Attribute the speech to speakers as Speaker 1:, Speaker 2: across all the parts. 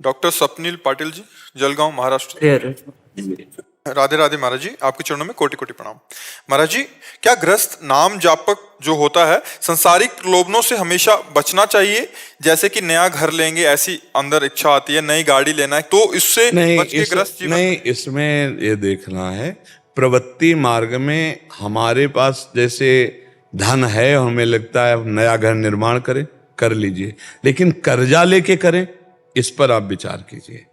Speaker 1: Doctor Swapnil Patil ji, Jalgaon, Maharashtra. Radhe Radhe महाराज जी, आपके चरणों में कोटि कोटि प्रणाम। महाराज जी, क्या गृहस्थ नाम जापक जो होता है संसारिक प्रलोभनों से हमेशा बचना चाहिए? जैसे कि नया घर लेंगे ऐसी अंदर इच्छा आती है, नई गाड़ी लेना है, तो इससे बच के गृहस्थ जीवन।
Speaker 2: नहीं, इसमें ये देखना है प्रवृत्ति मार्ग में हमारे पास जैसे धन है और हमें लगता है नया घर निर्माण करें, कर लीजिए, लेकिन कर्जा लेके करें, इस पर आप विचार कीजिए।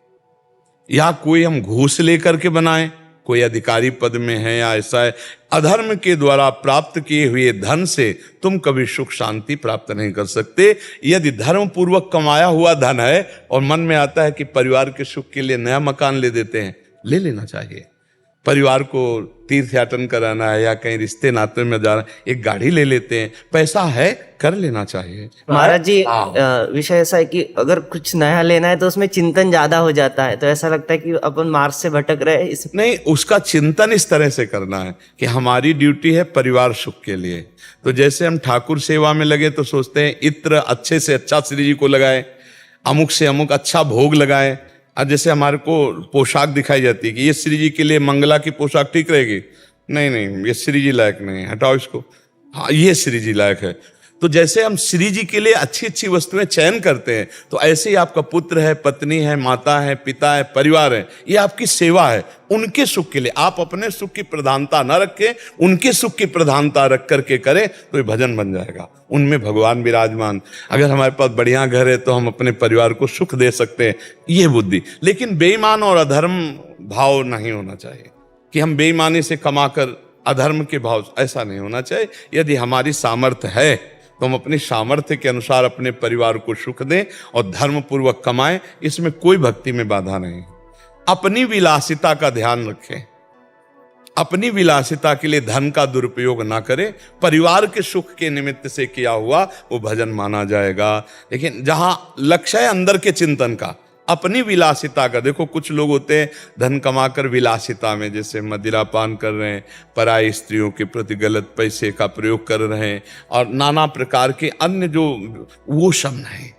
Speaker 2: या कोई हम घूस लेकर के बनाएं, कोई अधिकारी पद में है या ऐसा है, अधर्म के द्वारा प्राप्त किए हुए धन से तुम कभी सुख शांति प्राप्त नहीं कर सकते। यदि धर्म पूर्वक कमाया हुआ धन है और मन में आता है कि परिवार के सुख के लिए नया मकान ले देते हैं, ले लेना चाहिए। परिवार को तीर्थ याटन कराना है या कहीं रिश्ते नाते में जाना, एक गाड़ी ले लेते हैं, पैसा है, कर लेना चाहिए।
Speaker 3: महाराज जी, विषय ऐसा है कि अगर कुछ नया लेना है तो उसमें चिंतन ज्यादा हो जाता है, तो ऐसा लगता है कि अपन मार्ग से भटक रहे हैं।
Speaker 2: नहीं, उसका चिंतन इस तरह से करना है कि हमारी ड्यूटी है परिवार सुख के लिए। तो जैसे हम ठाकुर सेवा में लगे तो सोचते हैं इत्र अच्छे से अच्छा श्री जी को लगाए, अमुक से अमुक अच्छा भोग लगाए। और जैसे हमारे को पोशाक दिखाई जाती है कि ये श्री जी के लिए मंगला की पोशाक ठीक रहेगी, नहीं नहीं, ये श्री जी लायक नहीं है, हटाओ इसको, हाँ ये श्री जी लायक है। तो जैसे हम श्री जी के लिए अच्छी अच्छी वस्तुएं चयन करते हैं, तो ऐसे ही आपका पुत्र है, पत्नी है, माता है, पिता है, परिवार है, ये आपकी सेवा है। उनके सुख के लिए आप अपने सुख की प्रधानता न रखें, उनके सुख की प्रधानता रख करके करें, तो ये भजन बन जाएगा। उनमें भगवान विराजमान। अगर हमारे पास बढ़िया घर है तो हम अपने परिवार को सुख दे सकते हैं, ये बुद्धि। लेकिन बेईमान और अधर्म भाव नहीं होना चाहिए कि हम बेईमानी से कमाकर अधर्म के भाव, ऐसा नहीं होना चाहिए। यदि हमारी सामर्थ्य है तो हम अपनी सामर्थ्य के अनुसार अपने परिवार को सुख दें और धर्म पूर्वक कमाएं, इसमें कोई भक्ति में बाधा नहीं। अपनी विलासिता का ध्यान रखें, अपनी विलासिता के लिए धन का दुरुपयोग ना करें। परिवार के सुख के निमित्त से किया हुआ वो भजन माना जाएगा। लेकिन जहां लक्ष्य है अंदर के चिंतन का, अपनी विलासिता का, देखो कुछ लोग होते हैं धन कमाकर विलासिता में, जैसे मदिरा पान कर रहे हैं, पराई स्त्रियों के प्रति गलत पैसे का प्रयोग कर रहे हैं, और नाना प्रकार के अन्य जो वो सब नहीं,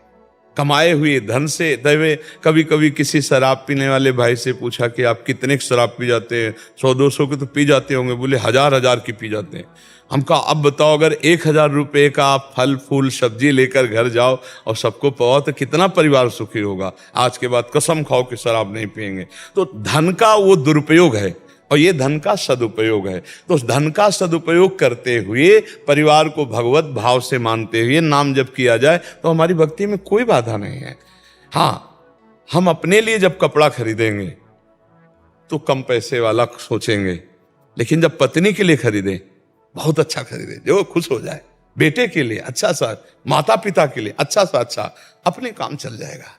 Speaker 2: कमाए हुए धन से दैवे। कभी कभी किसी शराब पीने वाले भाई से पूछा कि आप कितने की शराब पी जाते हैं? 100-200 की तो पी जाते होंगे। बोले 1000-1000 की पी जाते हैं। हम कहा अब बताओ, अगर 1000 रुपये का आप फल फूल सब्जी लेकर घर जाओ और सबको पाओ तो कितना परिवार सुखी होगा। आज के बाद कसम खाओ कि शराब नहीं पिएंगे। तो धन का वो दुरुपयोग है और ये धन का सदुपयोग है। तो उस धन का सदुपयोग करते हुए परिवार को भगवत भाव से मानते हुए नाम जब किया जाए तो हमारी भक्ति में कोई बाधा नहीं है। हाँ, हम अपने लिए जब कपड़ा खरीदेंगे तो कम पैसे वाला सोचेंगे, लेकिन जब पत्नी के लिए खरीदें बहुत अच्छा खरीदे जो खुश हो जाए, बेटे के लिए अच्छा सा, माता पिता के लिए अच्छा सा अच्छा, अपने काम चल जाएगा,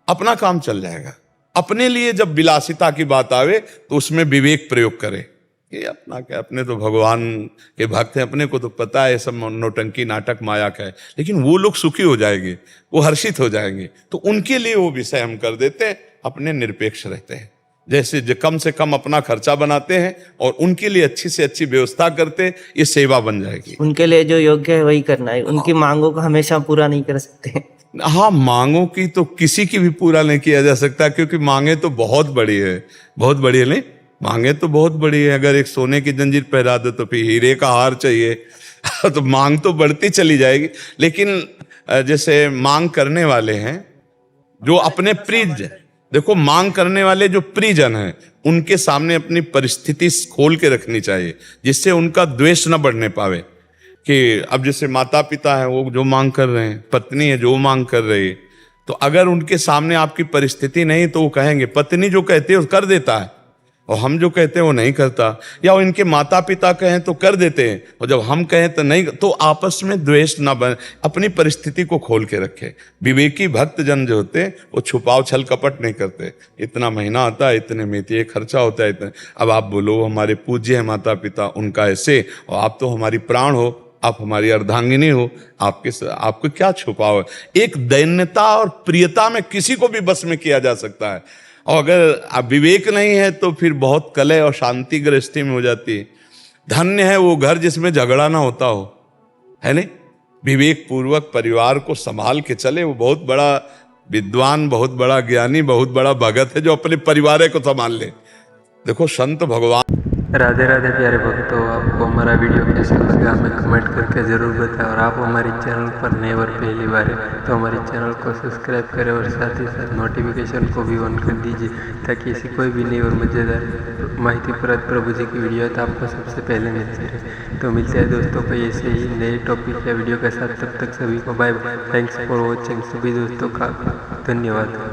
Speaker 2: अपना काम चल जाएगा। अपने लिए जब विलासिता की बात आवे तो उसमें विवेक प्रयोग करें। ये अपना क्या, अपने तो भगवान के भक्त हैं, अपने को तो पता है सब नौटंकी नाटक माया का है, लेकिन वो लोग सुखी हो जाएंगे, वो हर्षित हो जाएंगे, तो उनके लिए वो विषय हम कर देते हैं, अपने निरपेक्ष रहते हैं। जैसे कम से कम अपना खर्चा बनाते हैं और उनके लिए अच्छी से अच्छी व्यवस्था करते हैं, ये सेवा बन जाएगी।
Speaker 3: उनके लिए जो योग्य है वही करना है, उनकी मांगों को हमेशा पूरा नहीं कर सकते।
Speaker 2: हाँ, मांगों की तो किसी की भी पूरा नहीं किया जा सकता, क्योंकि मांगे तो बहुत बड़ी है, बहुत बड़ी है। नहीं, मांगे तो बहुत बड़ी है। अगर एक सोने की जंजीर पहरा दो तो फिर हीरे का हार चाहिए तो मांग तो बढ़ती चली जाएगी। लेकिन जैसे मांग करने वाले हैं जो अपने प्रिय, देखो मांग करने वाले जो प्रियजन हैं उनके सामने अपनी परिस्थिति खोल के रखनी चाहिए, जिससे उनका द्वेष न बढ़ने पावे। कि अब जैसे माता पिता है वो जो मांग कर रहे हैं, पत्नी है जो मांग कर रही है, तो अगर उनके सामने आपकी परिस्थिति नहीं तो वो कहेंगे, पत्नी जो कहती है वो कर देता है और हम जो कहते हैं वो नहीं करता, या वो इनके माता पिता कहें तो कर देते हैं और जब हम कहें तो नहीं, तो आपस में द्वेष ना बने। अपनी परिस्थिति को खोल के रखे। विवेकी भक्त जन जो होते हैं वो छुपाव छल कपट नहीं करते। इतना महीना आता है, इतने में ये खर्चा होता है, इतने। अब आप बोलो हमारे पूज्य है माता पिता, उनका ऐसे, और आप तो हमारी प्राण हो, आप हमारी अर्धांगिनी हो, आपको क्या छुपाव है। एक दैन्यता और प्रियता में किसी को भी बस में किया जा सकता है, और अगर विवेक नहीं है तो फिर बहुत कलह और शांति गृहस्थी में हो जाती है। धन्य है वो घर जिसमें झगड़ा ना होता हो, है नहीं। विवेक पूर्वक परिवार को संभाल के चले, वो बहुत बड़ा विद्वान बहुत बड़ा ज्ञानी, बहुत बड़ा भगत है जो अपने परिवार को संभाल ले। देखो संत भगवान।
Speaker 4: राधे राधे प्यारे भक्तों, आपको हमारा वीडियो कैसा लगा हमें कमेंट करके ज़रूर बताएं। और आप हमारे चैनल पर नए और पहली बार है तो हमारे चैनल को सब्सक्राइब करें और साथ ही साथ नोटिफिकेशन को भी ऑन कर दीजिए, ताकि ऐसी कोई भी नई और मज़ेदार माहितीप्रद प्रभु जी की वीडियो है तो आपको सबसे पहले मिलती रहे। तो मिलते हैं दोस्तों को ऐसे ही नए टॉपिक या वीडियो के साथ। तब तक सभी को bye bye. Thanks for watching. सभी दोस्तों का धन्यवाद।